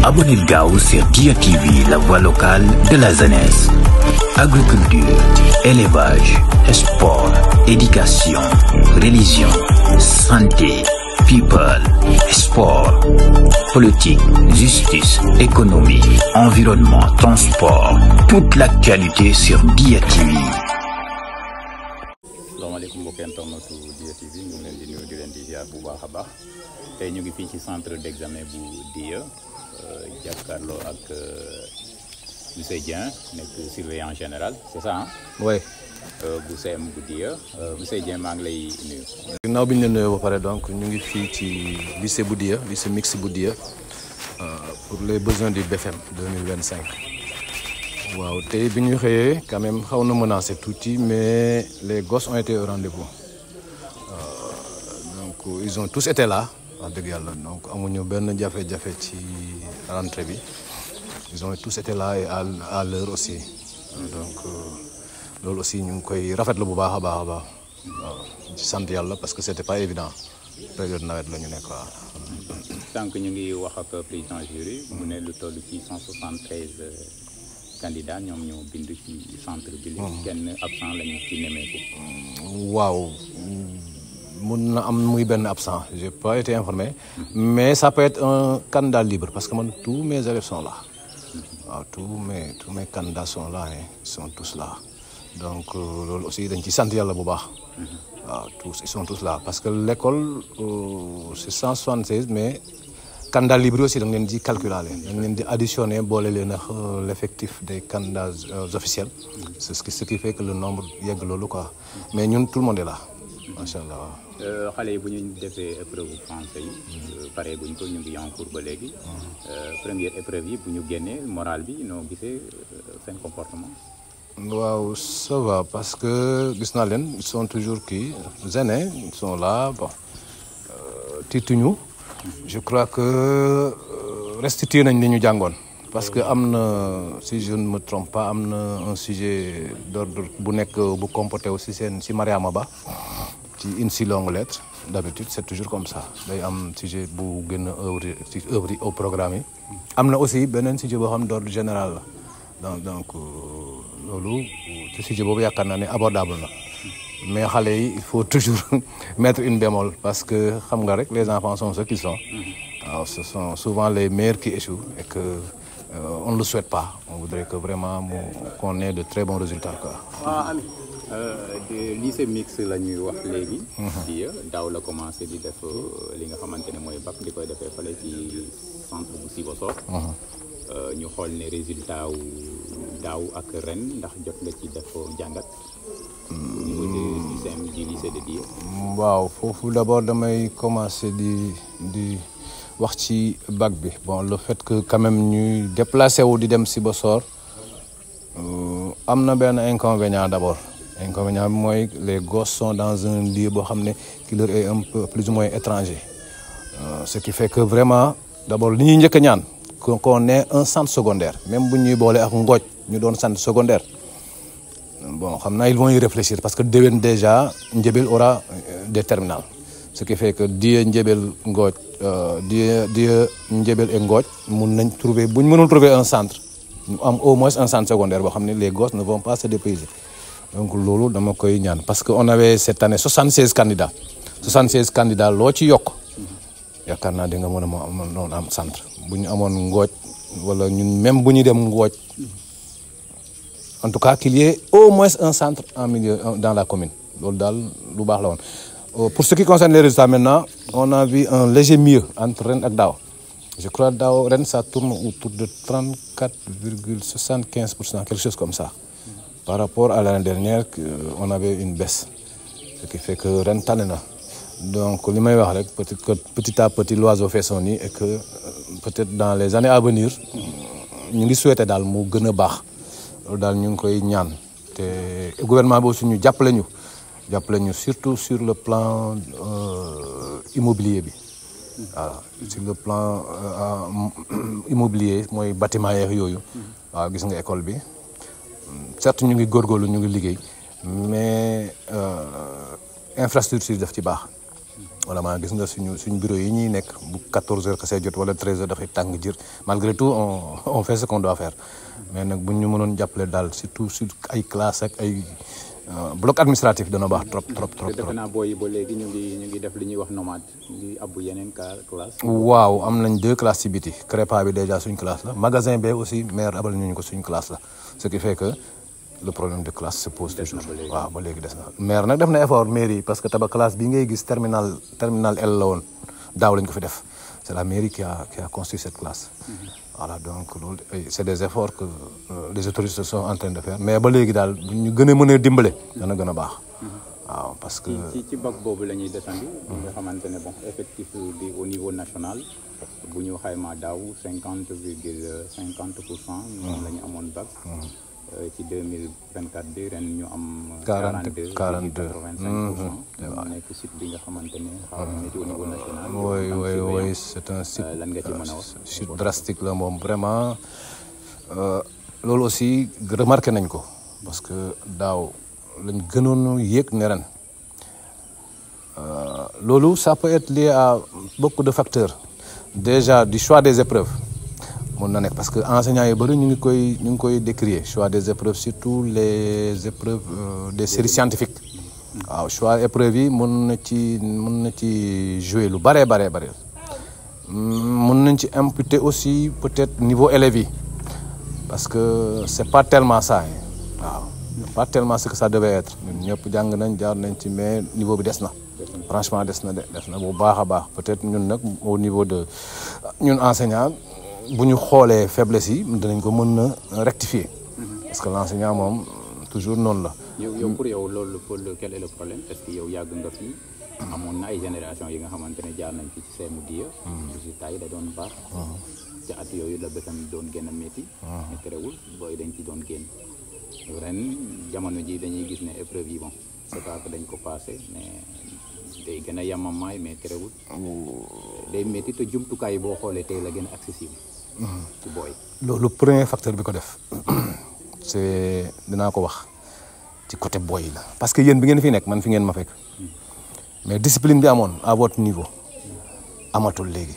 Abonnez gaaw sur Dia TV, la voix locale de la jeunesse. Agriculture, élevage, sport, éducation, religion, santé, people, sport, politique, justice, économie, environnement, transport, toute l'actualité sur Dia TV. Assalamualaikum mbokk internet Dia TV, ñu ngi leen di nuyu di leen di ziar bu baax a baax. Tey ñu ngi fii ci centre d'examen bu Dia jàkkaarloo ak monsieur Dieng nekk surveillant général, c'est ça hein? Oui. Bu CM bu Dia. Monsieur Dieng maa ngi lay nuyu. Ginnaaw bi ñu leen nuyoo ba pare donc ñu ngi fii ci lycée bu Dia, lycée mixte bu Dia pour les besoins du BFM 2025. Waaw tey bi ñu xëyee quand même xaw na menacé tuuti mais les gosses ont été au rendez-vous. Donc ils ont tous été là wax dëgg yàlla, donc amuñu benn jafe-jafe ci rentrée bi. Ils ont tous été là et à l'heure aussi. Donc loolu aussi ñu ngi koy rafetlu bu baax a baax a baax. waaw ci sant yàlla parce que c'était pas évident période nawet la ñu nekk waaw. Sànq ñu ngi wax ak président jury mu ne lu toll ci 173 candidats ñoom ñoo bind ci centre bi. kenn absent lañu ci nemmeeku. waaw mun na am muy benn absent, j'ai pas été informé. Mais ça peut être un candidat libre parce que man tous mes élèves sont là. waaw tous mes candidats sont là hein, ils sont tous là. Donc loolu aussi dañ ci sant yàlla bu baax. waaw ils sont tous là parce que l'école c'est 176 mais candidats libres aussi da nga leen di calculer da nga leen di additionner boole leen ak l'effectif des candidats officiels. C'est ce qui fait que le nombre yegg loolu quoi, mais ñun tout le monde est là macha allah waaw. Xale yi bu ñu defee épreuve français yi pare buñ ko ñu ngi en cours ba léegi. Première épreuve yi bu ñu génnee moral bi noo gisee seen comportement. waaw ça va parce que gis naa leen ils sont toujours zenés, ils sont là bon tiituñu. Je crois que restitué nañ li ñu jàngoon parce que am na si je ne me trompe pas am na un sujet d'ordre bu nekk bu comporté aussi si Mariama Ba ci une si longue lettre. D'habitude c'est toujours comme ça day am sujet bu gën a œuvre au programme yi. Am na aussi beneen sujet boo xam d'ordre général la donc loolu ci sujet boobu yaakaar naa ne abordable na mais xale yi il faut toujours mettre une bémol parce que xam nga rek les enfants sont ce qu'ils sont. waaw ce sont souvent les meilleurs qui échouent et que on ne le souhaite pas. On voudrait que vraiment qu'on ait de très bons résultats quoi. Lycée mixte la ñuy wax léegi. Dia daaw la commencé di def li nga xamante ne mooy bac di koy defee fale ci centre bu Sibassor. ñu xool ne résultat wu daaw ak ren ndax jot nga ci def jàngat. au niveau du CM du lycée de Dia. waaw foofu d'abord damay commencer di wax ci bac bi bon le fait que quand même ñuy déplacé wu di dem Sibassor am na benn inconvénient d'abord. Inconvénient bi mooy les gosses sont dans un lieu boo xam ne qui leur est un peu plus ou moins étranger. Ce qui fait que vraiment d'abord li ñuy njëkk a ñaan qu'on ait un centre secondaire même bu ñuy boole ak Ngooj ñu doon centre secondaire. Bon xam naa ils vont y réfléchir parce que déwén déjà Ndiébel aura des terminales. Ce qui fait que Dia Ndiébel Ngooj Dia Ndiébel et Ngooj mun nañ trouver bu ñu mënul trouver un centre ñu am au moins un centre secondaire boo xam ne les gosses ne vont pas se dépayser. Donc loolu dama koy ñaan parce que on avait cette année 76 candidats loo ci yokk yaakaar naa di nga mën a am centre bu ñu amoon Ngooj wala ñun même bu ñu dem Ngooj en tout cas qu'il y ait au moins un centre en milieu dans la commune loolu daal lu baax la woon. Pour ce qui concerne les résultats maintenant on a vu un léger mieux entre ren ak daaw. Je crois daaw ren ça tourne autour de 34,75%, quelque chose comme ça. Par rapport à l'année dernière on avait une baisse ce qui fait que ren tane na donc li may wax rek petit à petit l'oiseau fait son nid et que peut-être dans les années à venir ñu ngi souhaiter daal mu gën a baax loolu daal ñu ngi koy ñaan te gouvernement bi aussi ñu jàppale ñu surtout sur le plan immobilier bi waaw sur le plan immobilier mooy bâtiment yeeg yooyu waaw gis nga école bi. Certes ñu ngi góorgóorlu ñu ngi liggéey mais infrastructure daf ci baax vraiment gis nga suñ bureau yi ñuy nekk bu 14h kese jot wala 13h dafay tàng jër malgré tout on fait ce qu'on doit faire mais nag bu ñu mënoon jàppale daal surtout sur ay classe ak ay bloc administratif dana baax trop. defe naa booy yi ba léegi ñu ngi def li ñuy wax nomade di abbu yeneen classe. waaw am nañ 2 classes ci biti Crépa bi déjà suñ classe la magasin B aussi maire abal ñu ko suñ classe la ce qui fait que le problème de classe se pose toujours. waaw ba léegi des na maire nag def na effort mairie parce que tabax classe bi ngay gis terminal L la woon daaw lañ ko fi def c'est la mairie qui a construit cette classe. Voilà donc loolu c'est des efforts que les autorités sont en train de faire mais ba léegi daal bu ñu gën a mën a dimbale. dana gën a baax. waaw parce que ci bac boobu la ñuy desandi. nga xamante ne bon effectif bi au niveau national bu ñu xaymaa daaw 50,50% moom la ñu amoon bac. ci 2024 bi ren ñu am. 42,85%. waaw nekk site bi nga xamante ne xaw na métti au niveau national. oui c'est un site. lan nga ci mën a wax. site drastique la moom vraiment loolu aussi remarqué nañ ko parce que daaw lañ gënoon yéeg ne ren loolu ça peut être lié à beaucoup de facteurs déjà du choix des épreuves. mun na nekk parce que enseignants yi bëri ñu ngi koy décrier choix des épreuves surtout les épreuves des séries scientifiques waaw choix épreuves yi mun na ci jouer lu bare mun nañ ci imputer aussi peut-être niveau élèves yi parce que c'est pas tellement ça waaw pas tellement ce que ça devait être ñun ñëpp jàng nañ jaar nañ ci mais niveau bi des na franchement des na bu baax a baax peut-être ñun nag au niveau de ñun enseignants bu ñu xoolee faiblesse yi dinañ ko mën na rectifier parce que l'enseignant moom toujours noonu la. yow pour yow loolu quel est le problème est-ce que yow yàgg nga fi amoon na ay génération yi nga xamante ne jaar nañ fi ci seemu diya résultat yi da doon baax ci at yooyu la bëtam doon gën a métti mais terewul booy dañ ci doon génn ren jamono ji dañuy gis ne épreuve yi bon c'est pas que dañ ko passé mais day gën a yamamaay mais terewul day métti te jumtukaay yi boo xoolee tey la gën a accessible ci booy. loolu premier facteur bi ko def c'est dinaa ko wax ci côté booy la parce que yéen bi ngeen fi nekk man fi ngeen ma fekk mais discipline bi amoon à votre niveau amatul léegi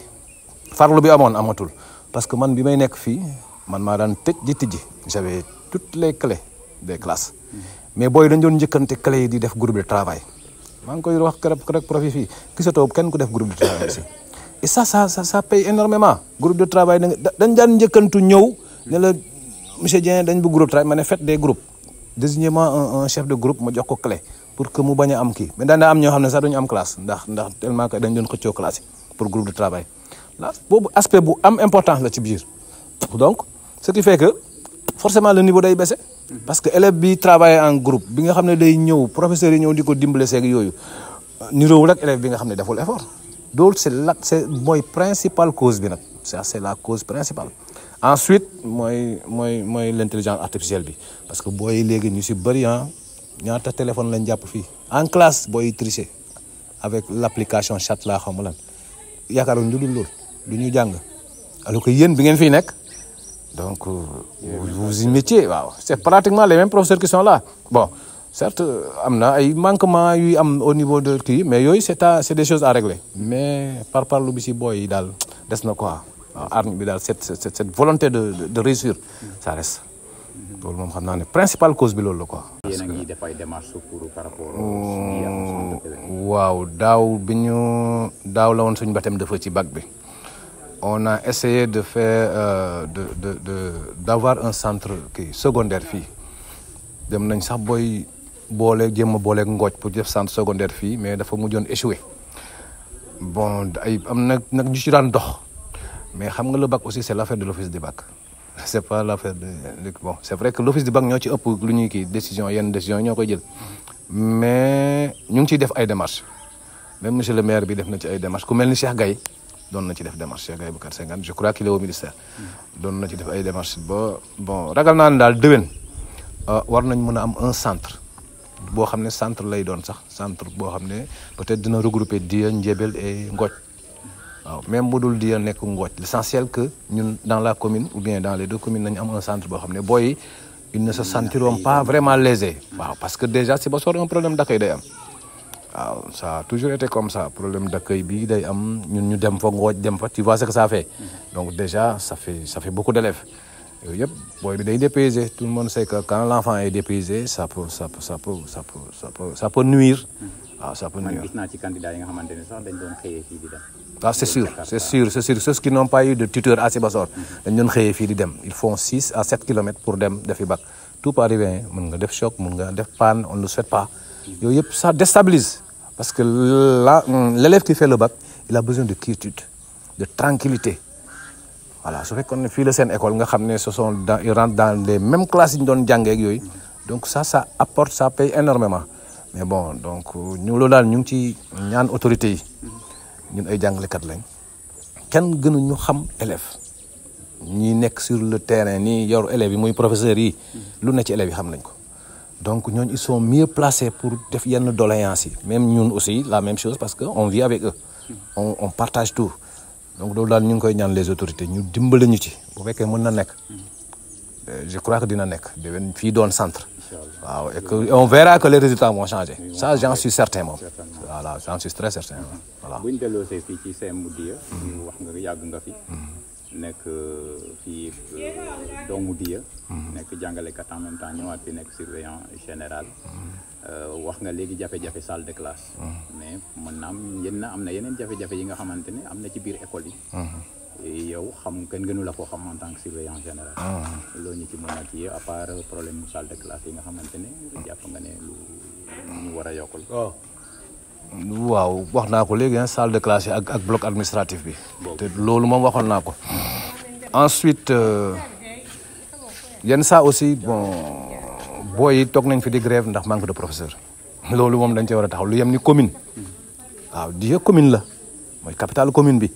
farlu bi amoon amatul parce que man bi may nekk fii man maa daan tëj di tijji j'avais toutes les clés des classes mais booy dañ doon njëkkante clés yi di def groupe de travail maa ngi koy wax keroog prof yi fii gisatoo kenn ku def groupe de travail ici et ça paye énormément groupe de travail dañ daan njëkkantu ñëw ne la monsieur Dieng dañ bu groupe de travail ma ne faites des groupes désignez-moi un chef de groupe ma jox ko clé pour que mu bañ a am kii mais daan am ñoo xam ne sax duñu am classe ndax tellement que dañ doon xëccoo classe yi pour groupe de travail là boobu aspect bu am importance la ci biir donc ce qui fait que forcément le niveau day baisser parce que élève bi travailler en groupe bi nga xam ne day ñëw professeurs yi ñëw di ko dimbale seeg yooyu niroowul ak élève bi nga xam ne deful effort loolu c'est mooy principale cause bi nag ça c'est la cause principale ensuite mooy l'intelligence artificielle bi parce que booy léegi ñu si bëri ñaata téléphone lañ jàpp fii en classe booy tricher avec l'application chat laa xam lan yaakaaroon lu dul loolu du ñu jàng alors que yéen bi ngeen fiy nekk donc vous y métiez waaw c'est pratiquement les mêmes professeurs qui sont là bon certes am na ay manquements yuy am au niveau de kii mais yooyu c'est des choses à régler mais par lu bi si booy yi daal des na quoi waaw arme bi daal cette volonté de réussir ça reste loolu moom xam naa ne principale cause bi loolu la quoi. yéen a ngi def ay démarches pour par rapport waaw daaw la woon suñu baptême de feu ci bac bi on a essayé de faire d'avoir un centre kii secondaire fii dem nañ sax jéem a booleeg Ngooj pour def centre secondaire fii mais dafa mujjoon échoué bon am nag ñu ci daan dox mais xam nga le bac aussi c'est l'affaire de l'office du bac c'est pas l'affaire de bon c'est vrai que l'office du bac ñoo ci ëpp lu ñuy kii yenn décision ñoo koy jël mais ñu ngi ciy def ay démarches même monsieur le maire bi def na ci ay démarches ku mel ni Cheikh Gaye doon na ci def démarche Cheikh Gaye Boucar Senghane je crois qu'il est au ministère doon na ci def ay démarches ba bon ragal naa ne daal déwén war nañ mën a am un centre boo xam ne centre lay doon sax centre boo xam ne peut-être dina regrouper Diya Ndiébel et Ngothie waaw même bu dul Diya nekk Ngothie l'essentiel que ñun dans la commune ou bien dans les deux communes nañu am un centre boo xam ne booy ils ne se sentiront pas vraiment lésés waaw parce que déjà si ba soor un problème d'accueil day am waaw ça a toujours été comme ça problème d'accueil bi day am ñun ñu dem fa ngooj dem fa tu vois ce que ça fait donc déjà ça fait beaucoup d'élèves yooyu yëpp booy bi day dépaysé tout le monde sait que quand l'enfant est dépaysé ça peut nuire waaw ça peut nuire. man gis naa ci candidat yi nga xamante ne sax dañ doon xëyee fii di dem. ah c'est sûr ceux qui n'ont pas eu de tuteur à Sibassor dañ doon xëyee fii di dem ils font 6 à 7 kilomètres pour dem defi bac tout peut arriver mën nga def choc mën nga def panne on ne le souhaite pas yooyu yëpp ça déstabilise parce que l'élève qui fait le bac il a besoin de quiétude de tranquillité voilà su fekkoon ne fii la seen école nga xam ne ils rentrent dans les mêmes classes yi ñu doon jàngee ak yooyu donc ça apporte ça paye énormément mais bon donc ñu loolu daal ñu ngi ci ñaan autorités yi ñun ay jàngalekat lañ kenn gënu ñu xam élève ñi nekk sur le terrain nii yor élèves yi muy professeurs yi lu ne ci élèves yi xam nañ ko donc ñooñu ils sont mieux placés pour def yenn doléances yi même ñun aussi la même chose parce que on vit avec eux on partage tout donc loolu daal ñu ngi koy ñaan les autorités ñu dimbali ñu ci bu fekkee mën na nekk je crois que dina nekk déwén fii doon centre waaw et que on verra que les résultats vont changer ça j'en suis certain moom voilà j'en suis très certain voilà. bu ñu delloosee fii ci CEM Dia. wax nga yàgg nga fi. nekk fii doomu Dia. nekk jàngalekat en même temps ñëwaat fi nekk surveillant général. wax nga léegi jafe-jafe salle de classe. mais mën naa am na yeneen jafe-jafe yi nga xamante ne am na ci biir école yi. yow xam kenn gënu la koo xam en tant que surveillant général. loolu ñu ci mën a kii à part problème mu salle de classe yi nga xamante ne jàpp nga ne lu ñu war a yokkul. waaw wax naa ko léegi salle de classe yi ak bloc administratif bi. te loolu moom waxoon naa ko. ensuite yenn saa aussi bon booy yi toog nañ fi di grève ndax manque de professeur. loolu moom dañ cee war a taxaw lu yem ni commune. waaw Dia commune la mooy capitale commune bi.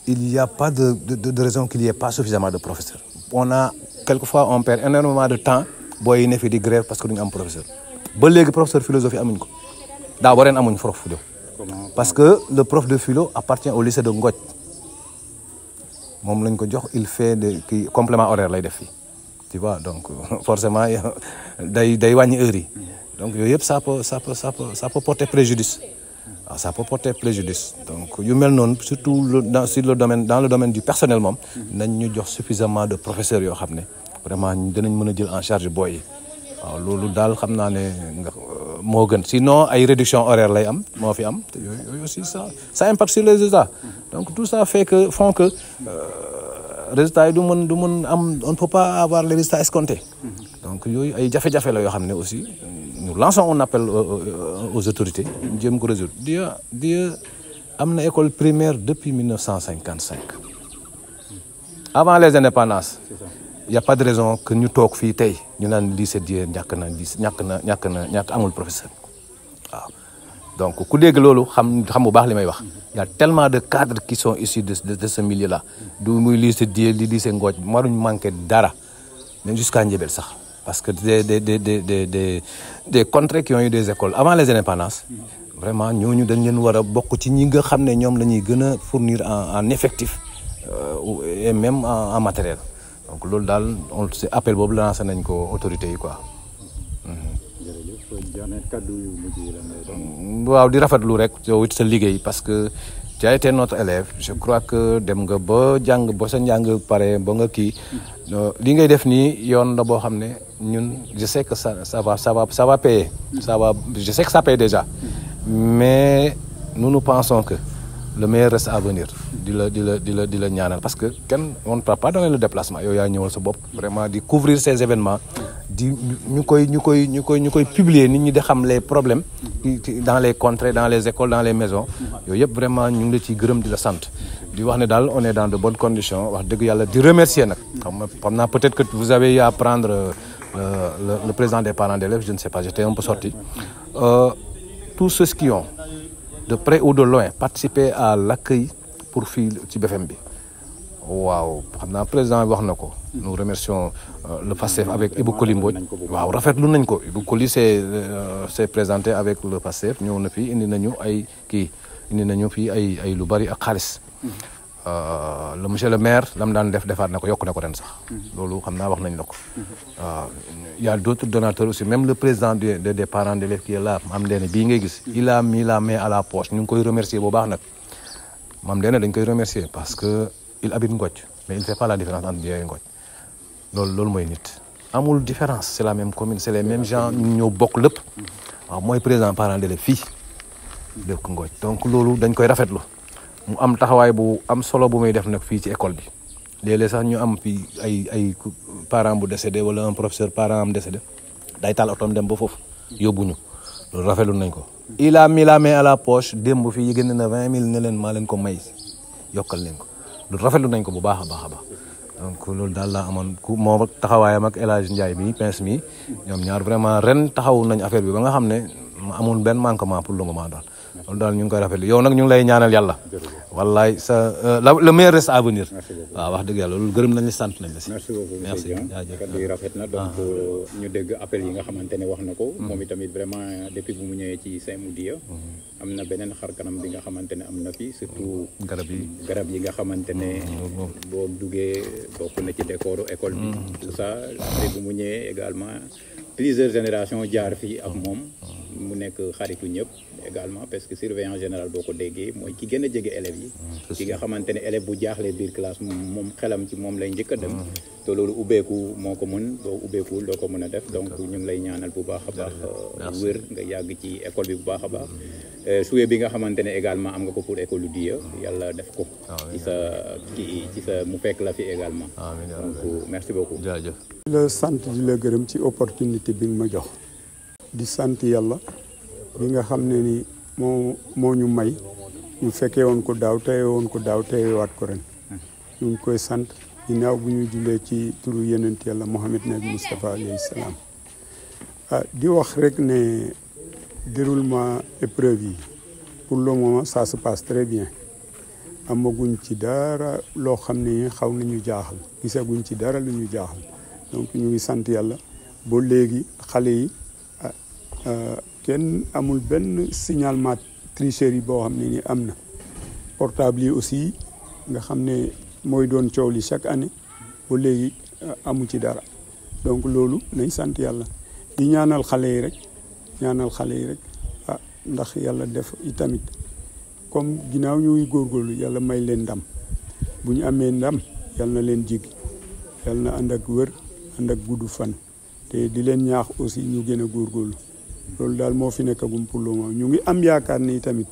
il y a pas de raison qu'il y ait pas suffisamment de professeurs. Quelquefois on perd énormément de temps booy yi ne fi di grève parce que duñu am professeur ba léegi professeur philosophie amuñ ko daaw ba ren amuñ prof philo parce que le prof de philo appartient au lycée de Ngothie moom lañ ko jox il fait kii complément horaire lay def fii tu vois donc forcément day wàññi heures yi donc yooyu yëpp ça peut porter préjudice. waaw ça peut porter préjudice donc yu mel noonu surtout dans le domaine du personnel moom nañ ñu jox suffisamment de professeurs yoo xam ne vraiment dinañ mën a jël en charge booy yi waaw loolu daal xam naa ne moo gën sinon ay réduction horaire lay am moo fi am te yooyu aussi ça impacte sur les résultats donc tout ça font que résultats yi du mën am on ne peut pas avoir les résultats escomptés donc yooyu ay jafe-jafe la yoo xam ne aussi nous lançons un appel aux autorités ñu jéem ko résoudre Dia am na école primaire depuis 1955 avant les indépendances il y a pas de raison que ñu toog fii tey ñu naan lycée Dia ñàkk amul professeur waaw donc ku dégg loolu xam bu baax li may wax il y a tellement de cadres qui sont issus de ce milieu là du muy lycée Dia li lycée Ngothie maruñ manqué dara même jusqu'à Ndiébel sax parce que des contrées qui ont eu des écoles avant les indépendances vraiment ñooñu dañ leen war a bokk ci ñi nga xam ne ñoom la ñuy gën a fournir en effectif et même en matériel donc loolu daal on c'est appel boobu lancé nañ ko autorités yi quoi. waaw di rafetlu rek yow it sa liggéey parce que tu as été notre élève je crois que dem nga ba jàng ba sa njàng pare ba nga kii li ngay def nii yoon la boo xam ne ñun je sais que ça va payer je sais que ça paye déjà mais nous pensons que le meilleur reste à venir di la ñaanal parce que on ne peut pas donner le déplacement yow yaa ñëwal sa bopp vraiment di couvrir ces événements ñu koy publier nit ñi di xam les problèmes dans les contrées dans les écoles dans les maisons yooyu yëpp vraiment ñu ngi la ciy gërëm di la sant di wax ne daal on est dans de bonnes conditions wax dëgg yàlla di remercier nag xam naa peut-être que vous avez à prendre le président des parents d'élèves je ne sais pas j'étais un peu sorti tous ceux qui ont de près ou de loin participer à l'accueil pour fii ci BFM bi waaw xam naa président bi wax na ko nous remercions le PASTEF avec Ibou Koli Mbodj waaw rafetlu nañ ko Ibou Koli s'est présenté avec le PASTEF ñëw na fii indi nañu fii ay lu bari ak xaalis le monsieur le maire lam daan defaat na ko yokk na ko ren sax. loolu xam naa wax nañ la ko. y a d'autres donateurs aussi même le président des parents d'élèves qui est là Mame Ndéné bii ngay gis. il a mis la main à la poche ñu ngi koy remercier bu baax nag. Mame Ndéné dañ koy remercier parce que il habite Ngothie mais il fait pas la différence entre Dya et Ngothie loolu mooy nit. amul différence c'est la même commune c'est les mêmes gens ñu ñëw bokk lépp. waaw mooy président parents d'élèves fii dëkk Ngothie donc loolu dañ koy rafetlu. mu am taxawaay bu am solo bu muy def nag fii ci école bi léeg-léeg sax ñu am fii ay parent bu décédé wala un professeur parent am décédé day taal otoom dem ba foofu yóbbuñu loolu rafetlu nañ ko. il a mis la main à la poche démb fii génn na 20 000 ne leen maa leen ko may yokkal leen ko loolu rafetlu nañ ko bu baax a baax a baax donc loolu daal laa amoon ku moo taxawaayam ak El Hadj Ndiaye mi pince mi ñoom ñaar vraiment ren taxawu nañ affaire bi ba nga xam ne amul benn manquement pour le moment daal. loolu daal ñu ngi koy rafetlu yow nag ñu ngi lay ñaanal yàlla. wallaay le meilleur reste à venir. waaw wax dëgg yàlla loolu gërëm nañ la sant nañ la si. merci beaucoup merci jaajëf kàddu yi rafet na donc ñu dégg appel yi nga xamante ne wax na ko. moom itamit vraiment depuis bu mu ñëwee ci Saint-Moudia am na beneen xar kanam bi nga xamante ne am na fi surtout. garab yi nga xamante ne. boo duggee bokk na ci décoru école bi. tout ça après bu mu ñëwee également plusieurs générations jaar fii ak moom. mu nekk xaritu ñëpp également parce que surveillant général boo ko déggee mooy ki gën a jege élèves yi ki nga xamante ne élève bu jaaxlee biir classe moom xelam ci moom lay njëkk a dem te loolu ubbeeku moo ko mën boo ubbeekuwul doo ko mën a def donc ñu ngi lay ñaanal bu baax a baax wér nga yàgg ci école bi bu baax a baax souhait bi nga xamante ne également am nga ko pour école Dya yàlla def ko ci sa mu fekk la fi également donc merci beaucoup di la sant di la gërëm ci opportunité bi nga ma jox di sant yàlla bi nga xam ne ni moo ñu may ñu fekkee woon ko daaw teyewaat ko ren ñu ngi koy sant ginnaaw bu ñu jullee ci turu yenent yàlla Mohamed Nabi Moustapha alayhi salaam di wax rek ne déroulement épreuve yi pour le moment ça se passe très bien amaguñ ci dara loo xam ne xaw nañu jaaxal gisaguñ ci dara lu ñu jaaxal donc ñu ngi sant yàlla ba léegi xale yi kenn amul benn signalement tricherie boo xam ne ni am na portable yi aussi nga xam ne mooy doon coow li chaque année ba léegi amu ci dara donc loolu nañ sant yàlla di ñaanal xale yi rek ndax yàlla def itamit comme ginnaaw ñuy góorgóorlu yàlla may leen ndam bu ñu amee ndam yàlla na leen jig yàlla na ànd ak wër ànd ak gudd fan te di leen ñaax aussi ñu gën a góorgóorlu loolu daal moo fi nekkagum pour le moment ñu ngi am yaakaar ni tamit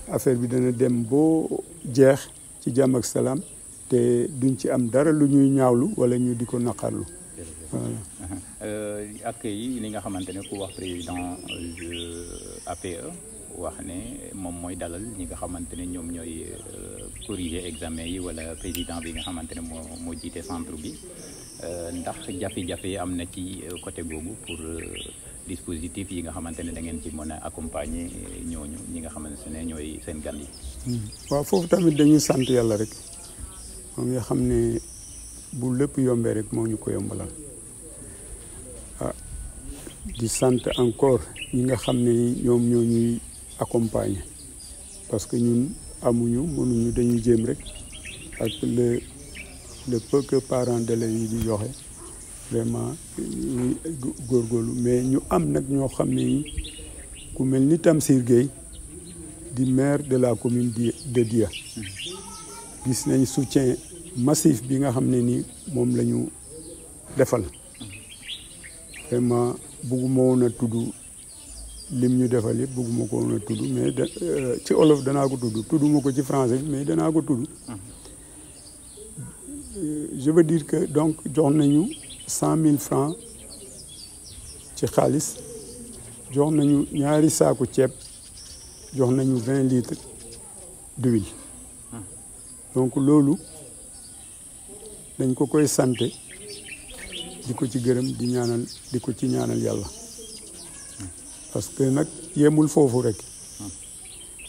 affaire bi dana dem boo jeex ci jàmm ak salaam te duñ ci am dara lu ñuy ñaawlu wala ñu di ko naqarlu voilà. accueil li nga xamante ne ku wax président APE wax ne moom mooy dalal ñi nga xamante ne ñoom ñooy corriger examen yi wala président bi nga xamante ne moo jiite centre bi ndax jafe-jafe yi am na ci côté boobu pour dispositif yi nga xamante ne da ngeen ci mën a accompagner ñooñu ñi nga xamante ne ñooy seen gan yi. waaw foofu tamit dañuy sant yàlla rek moom nga xam ne bu lépp yombee rek moo ñu ko yombalal di sant encore ñi nga xam ne ñoom ñoo ñuy accompagner parce que ñun mënuñu dañuy jéem rek ak le peu que parents d'élèves yi di joxe vraiment ñuy góorgóorlu mais ñu am nag ñoo xam ne ku mel ni Tamsir Gueye di maire de la commune de Dya gis nañ soutien massif bi nga xam ne ni moom la ñu defal vraiment bugguma woon a tudd lim ñu defal yëpp bugguma ko woon a tudd mais ci olof danaa ko tudduma ko ci français mais danaa ko tudd je veux dire que donc jox nañu 100 000 francs ci xaalis jox nañu ñaari saaku ceeb jox nañu 20 litres d'huile donc loolu dañ ko koy santé di ko ci gërëm di ko ci ñaanal yàlla parce que nag yemul foofu rek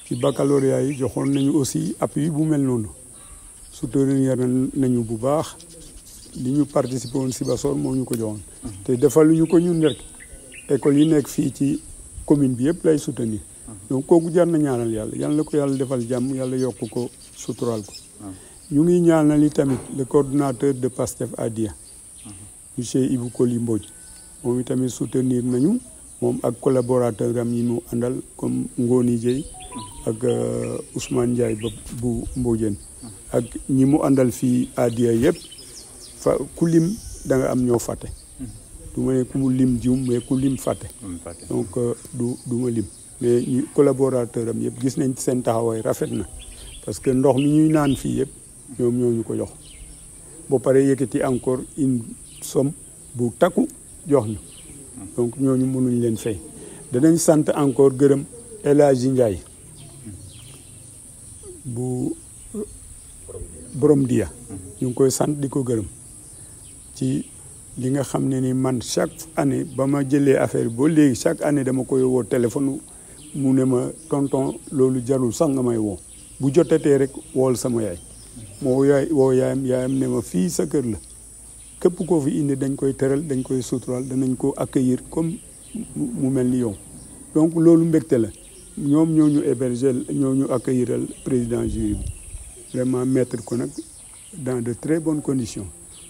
ci baccalauréat yi joxoon nañu aussi appui bu mel noonu soutenir nañu bu baax li ñu participé woon Sibassor moo ñu ko joxoon te defaluñu ko ñun rek école yi nekk fii ci commune bi yëpp lay soutenir donc kooku jar na ñaanal yàlla ko yàlla defal jàmm yàlla yokk ko suturaal ko ñu ngi ñaanal yi tamit le coordonnateur de PASTEF à Dia monsieur Ibou Koli Mbodj moom itamit soutenir nañu moom ak collaborateur am yi mu àndal comme Ngoni Dieye ak Ousmane Ndiaye bu Mbodiène ak ñi mu àndal fii à Dia yëpp fa ku lim da nga am ñoo fàtte du ma ne ku mu lim jiwum mais ku lim fàtte donc du ma lim mais ñu collaborateur am yëpp gis nañ seen taxawaay rafet na parce que ndox mi ñuy naan fii yëpp ñoom ñoo ñu ko jox ba pare yëkkati encore une somme bu takku jox ñu donc ñooñu mënuñ leen fay danañ sant encore gërëm El Hadji Ndiaye bu borom Dia ñu ngi koy sant di ko gërëm ci li nga xam ne ni man chaque année ba ma jëlee affaire boo léegi chaque année dama koy woo téléphone mu ne ma tonton loolu jarul sax nga may woo bu jotatee rek wool sama yaay moo woo yaayam ne ma fii sa kër la képp koo fi indi dañ koy teral dañ koy suturaal danañ ko accueillir comme mu mel ni yow donc loolu mbégte la ñoom ñoo ñu héberger ñoo ñu accueilliral président jury bi vraiment mettre ko nag dans de très bonnes conditions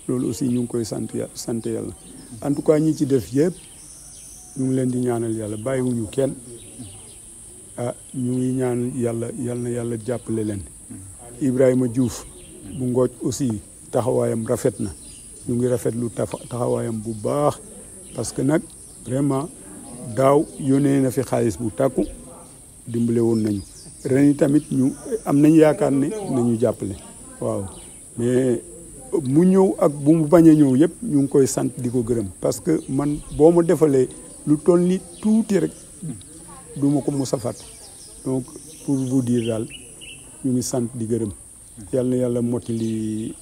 loolu aussi ñu ngi koy sant yàlla en tout cas ñi ci def yëpp ñu ngi leen di ñaanal yàlla bàyyiwuñu kenn ñu ngi ñaan yàlla na yàlla jàppale leen Ibrahima Diouf bu Ngooj aussi taxawaayam rafet na ñu ngi rafetlu taxawaayam bu baax parce que nag vraiment daaw yónnee na fi xaalis bu tàkku dimbale woon nañu ren tamit ñu am nañ yaakaar ne nañu jàppale waaw mais mu ñëw ak bu mu bañ a ñëw yëpp ñu ngi koy sant di ko gërëm parce que man boo ma defalee lu toll ni tuuti rek du ma ko mos a fàtte donc pour vous dire daal ñu ngi sant di gërëm yal na yàlla mottali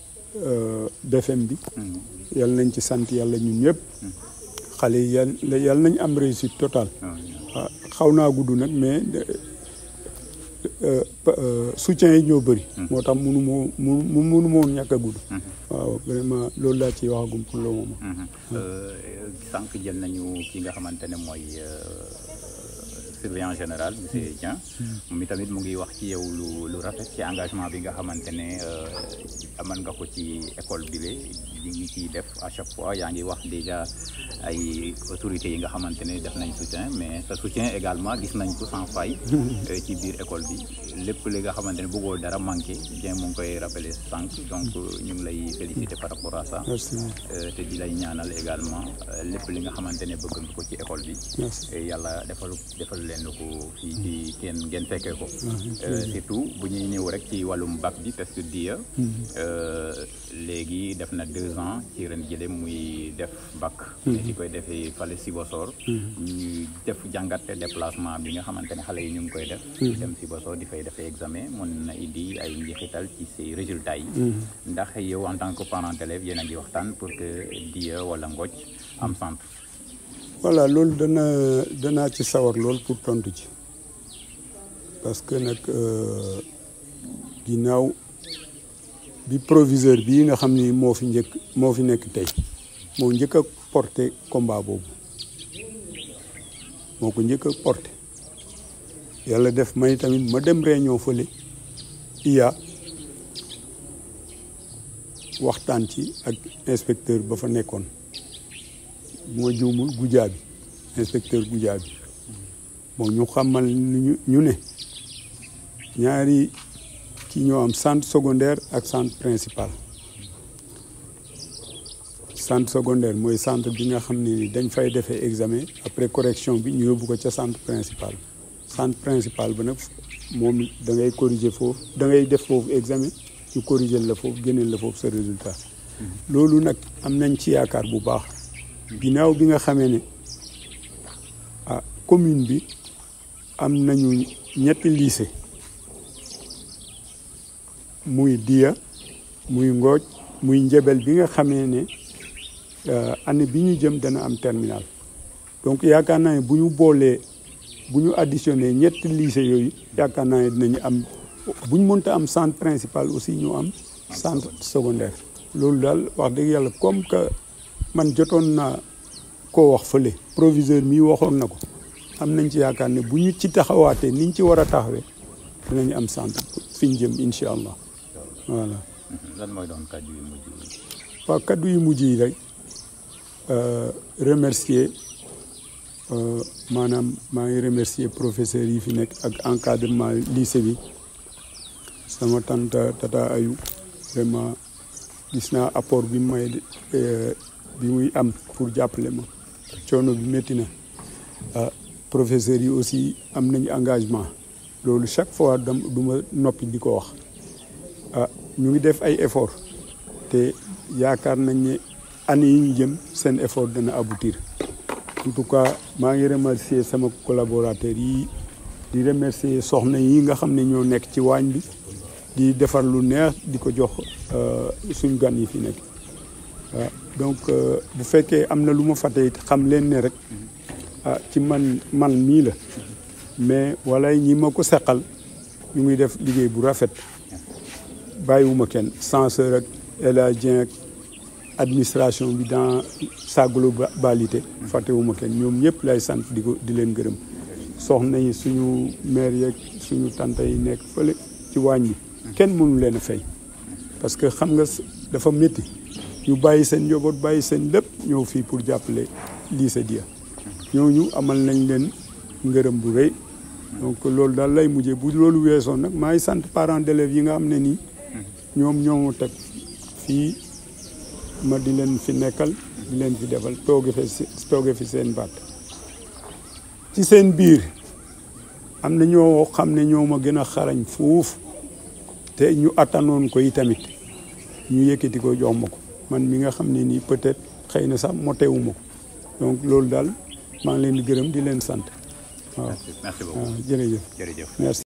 BFM bi yal nañ ci sant yàlla ñun ñëpp xale yi yal nañ am réussite totale waaw xaw naa gudd nag mais soutien yi ñoo bëri moo tax mënu moo ñàkk a gudd waaw vraiment loolu laa ciy waxagum pour le moment sànq jël nañu ki nga xamante ne mooy surveillant général monsieur Dieng mi tamit mu ngi wax ci yow lu rafet ci engagement bi nga xamante ne amal nga ko ci école bi li ngi ciy def à chaque fois yaa ngi wax déjà ay autorités yi nga xamante ne def nañ soutien mais sa soutien également gis nañ ko sans faille ci biir école bi lépp li nga xamante ne bëggoo dara manqué Dieng mu ngi koy rappelé sànq donc ñu ngi lay féliciter par rapport à ça te di lay ñaanal également lépp li nga xamante ne bëgg nga ko ci école bi yàlla defal leen ko fii ci kenn ngeen fekkee ko surtout bu ñuy ñëw rek ci wàllum bac bi parce que Dia léegi def na 2 ans ci ren jële muy def bac di koy defee fale Sibassor ñuy def jàngat déplacement bi nga xamante ne xale yi ñu ngi koy def dem Sibassor di fay defee examen mën na indi ay njeexital ci ces résultats yi ndax yow en tant que parent d'élève yéen a ngi waxtaan pour que Dia wala Ngothie am centre voilà loolu danaa ci sawar lool pour tontu ci parce que nag ginnaaw bi proviseur bii nga xam ni moo fi nekk tey moo njëkk a porté combat boobu moo ko njëkk a porté yàlla def may tamit ma dem réunion fële IA waxtaan ci ak inspecteur ba fa nekkoon moo juumul Goudiaby inspecteur Goudiaby bon ñu xamal ñu ne ñaari ki ñoo am centre secondaire ak centre principal centre secondaire mooy centre bi nga xam ne ni dañ fay defee examen après correction bi ñu yóbbu ko ca centre principal ba nag moom da ngay corriger foofu da ngay def foofu examen ñu corriger la foofu génneel la foofu sa résultat loolu nag am nañ ci yaakaar bu baax ginnaaw bi nga xamee ne commune bi am nañu ñetti lycée muy Dia muy Ngothie muy Njebel bi nga xamee ne année bi ñu jëm dana am terminal donc yaakaar naa ne bu ñu additionné ñetti lycée yooyu yaakaar naa ne dinañu am bu ñu mënta am centre principal aussi ñu am centre secondaire loolu daal wax dëgg yàlla comme que man jotoon naa koo wax fële proviseur mi waxoon na ko am nañ ci yaakaar ne bu ñu ci taxawaatee niñ ci war a taxawee dinañu am centre fi ñu jëm incha allah voilà. lan mooy doon kaddu yu mujj yi. waaw kaddu yu mujj yi rek remercier maanaam maa ngi remercier professeurs yi fi nekk ak encadrement lycée bi sama tante tata Ayu vraiment gis naa apport bi may bi muy am pour jàppale ma coono bi métti na professeurs yi aussi am nañu engagement loolu chaque fois du ma noppi di ko wax ñu ngi def ay effort te yaakaar nañ ne année yi ñu jëm seen effort dana aboutir en tout cas maa ngi remercier sama collaborateurs yi di remercier soxna yi nga xam ne ñoo nekk ci waañ bi di defar lu neex di ko jox suñ gan yi fi nekk waaw donc bu fekkee am na lu ma fàtte it xam leen ne rek ci man mii la mais wala ñi ma ko seqal ñu ngi def liggéey bu rafet bàyyiwuma kenn censeur ak El Hadj Dieng ak administration bi dans sa globalité fàttewuma kenn ñoom ñëpp lay sant di leen gërëm soxna yi suñu maire yeeg suñu tante yi nekk fële ci waañ bi kenn mënu leen a fay parce que xam nga dafa métti ñu bàyyi seen njaboot bàyyi seen lépp ñëw fii pour jàppale lycée Dia ñooñu amal nañ leen ngërëm bu rëy donc loolu daal lay mujjee bu loolu weesoon nag maa ngi sant parents d'élèves yi nga xam ne nii ñoom ñoo ma teg fii ma di leen fi nekkal di leen fi defal tooge fi seen baat ci seen biir am na ñoo xam ne ñoo ma gën a xarañ foofu te ñu attanoon ko yi tamit ñu yëkkati ko jox ma ko man mi nga xam ne nii peut-être xëy na sax motewuma ko donc loolu daal maa ngi leen di gërëm di leen sant waaw. merci beaucoup jërëjëf. jërëjëf merci.